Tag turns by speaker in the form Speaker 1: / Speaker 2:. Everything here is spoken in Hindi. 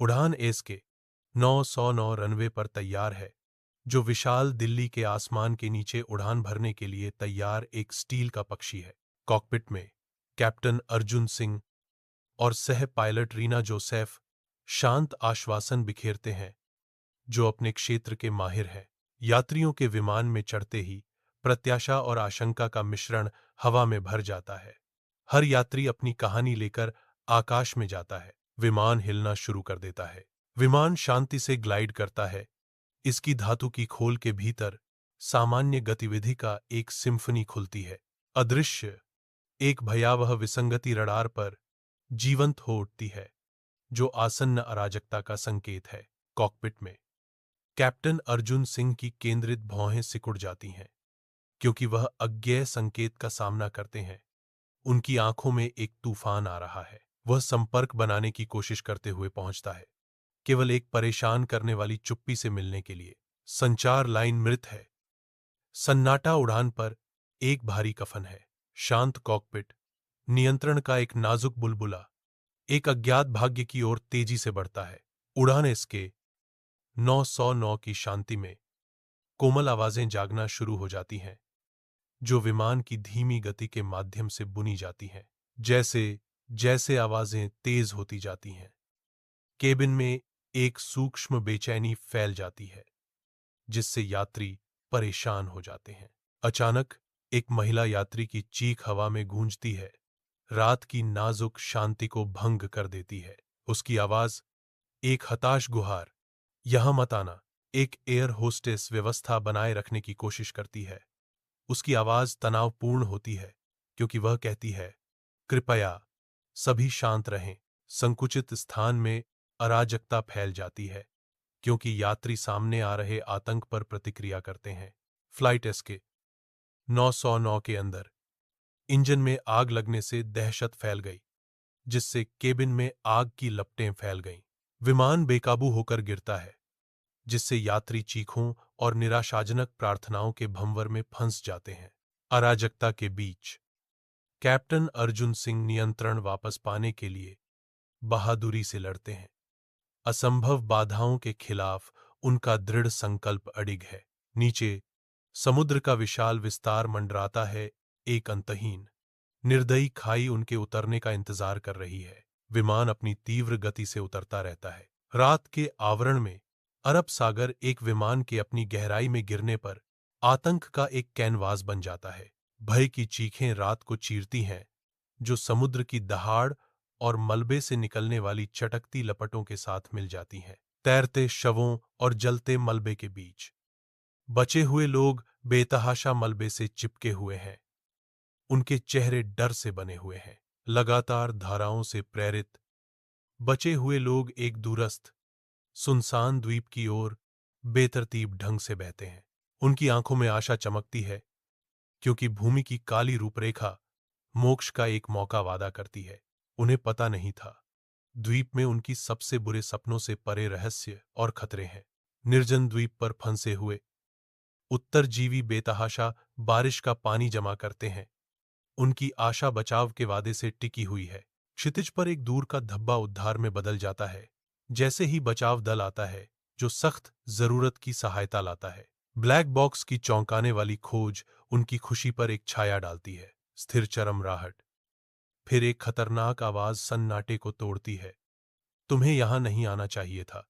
Speaker 1: उड़ान एस के 909 रनवे पर तैयार है, जो विशाल दिल्ली के आसमान के नीचे उड़ान भरने के लिए तैयार एक स्टील का पक्षी है। कॉकपिट में कैप्टन अर्जुन सिंह और सह पायलट रीना जोसेफ शांत आश्वासन बिखेरते हैं, जो अपने क्षेत्र के माहिर हैं। यात्रियों के विमान में चढ़ते ही प्रत्याशा और आशंका का मिश्रण हवा में भर जाता है। हर यात्री अपनी कहानी लेकर आकाश में जाता है। विमान हिलना शुरू कर देता है। विमान शांति से ग्लाइड करता है। इसकी धातु की खोल के भीतर सामान्य गतिविधि का एक सिम्फनी खुलती है। अदृश्य एक भयावह विसंगति रडार पर जीवंत हो उठती है, जो आसन्न अराजकता का संकेत है। कॉकपिट में कैप्टन अर्जुन सिंह की केंद्रित भौहें सिकुड़ जाती हैं, क्योंकि वह अज्ञेय संकेत का सामना करते हैं। उनकी आंखों में एक तूफान आ रहा है। वह संपर्क बनाने की कोशिश करते हुए पहुंचता है, केवल एक परेशान करने वाली चुप्पी से मिलने के लिए। संचार लाइन मृत है। सन्नाटा उड़ान पर एक भारी कफन है। शांत कॉकपिट नियंत्रण का एक नाजुक बुलबुला एक अज्ञात भाग्य की ओर तेजी से बढ़ता है। उड़ान इसके 909 की शांति में कोमल आवाजें जागना शुरू हो जाती हैं, जो विमान की धीमी गति के माध्यम से बुनी जाती हैं। जैसे जैसे आवाजें तेज होती जाती हैं, केबिन में एक सूक्ष्म बेचैनी फैल जाती है, जिससे यात्री परेशान हो जाते हैं। अचानक एक महिला यात्री की चीख हवा में गूंजती है, रात की नाजुक शांति को भंग कर देती है। उसकी आवाज एक हताश गुहार, यहां मत आना। एक एयर होस्टेस व्यवस्था बनाए रखने की कोशिश करती है। उसकी आवाज तनावपूर्ण होती है, क्योंकि वह कहती है, कृपया सभी शांत रहें। संकुचित स्थान में अराजकता फैल जाती है, क्योंकि यात्री सामने आ रहे आतंक पर प्रतिक्रिया करते हैं। फ्लाइट एसके 909 के अंदर इंजन में आग लगने से दहशत फैल गई, जिससे केबिन में आग की लपटें फैल गईं। विमान बेकाबू होकर गिरता है, जिससे यात्री चीखों और निराशाजनक प्रार्थनाओं के भंवर में फंस जाते हैं। अराजकता के बीच कैप्टन अर्जुन सिंह नियंत्रण वापस पाने के लिए बहादुरी से लड़ते हैं। असंभव बाधाओं के खिलाफ उनका दृढ़ संकल्प अडिग है। नीचे समुद्र का विशाल विस्तार मंडराता है, एक अंतहीन निर्दयी खाई उनके उतरने का इंतजार कर रही है। विमान अपनी तीव्र गति से उतरता रहता है। रात के आवरण में अरब सागर एक विमान के अपनी गहराई में गिरने पर आतंक का एक कैनवास बन जाता है। भय की चीखें रात को चीरती हैं, जो समुद्र की दहाड़ और मलबे से निकलने वाली चटकती लपटों के साथ मिल जाती हैं। तैरते शवों और जलते मलबे के बीच बचे हुए लोग बेतहाशा मलबे से चिपके हुए हैं। उनके चेहरे डर से बने हुए हैं। लगातार धाराओं से प्रेरित बचे हुए लोग एक दूरस्थ सुनसान द्वीप की ओर बेतरतीब ढंग से बहते हैं। उनकी आंखों में आशा चमकती है, क्योंकि भूमि की काली रूपरेखा मोक्ष का एक मौका वादा करती है। उन्हें पता नहीं था, द्वीप में उनकी सबसे बुरे सपनों से परे रहस्य और खतरे हैं। निर्जन द्वीप पर फंसे हुए उत्तरजीवी बेतहाशा बारिश का पानी जमा करते हैं। उनकी आशा बचाव के वादे से टिकी हुई है। क्षितिज पर एक दूर का धब्बा उद्धार में बदल जाता है, जैसे ही बचाव दल आता है, जो सख्त जरूरत की सहायता लाता है। ब्लैक बॉक्स की चौंकाने वाली खोज उनकी खुशी पर एक छाया डालती है। स्थिर चरमराहट, फिर एक खतरनाक आवाज सन्नाटे को तोड़ती है, तुम्हें यहां नहीं आना चाहिए था।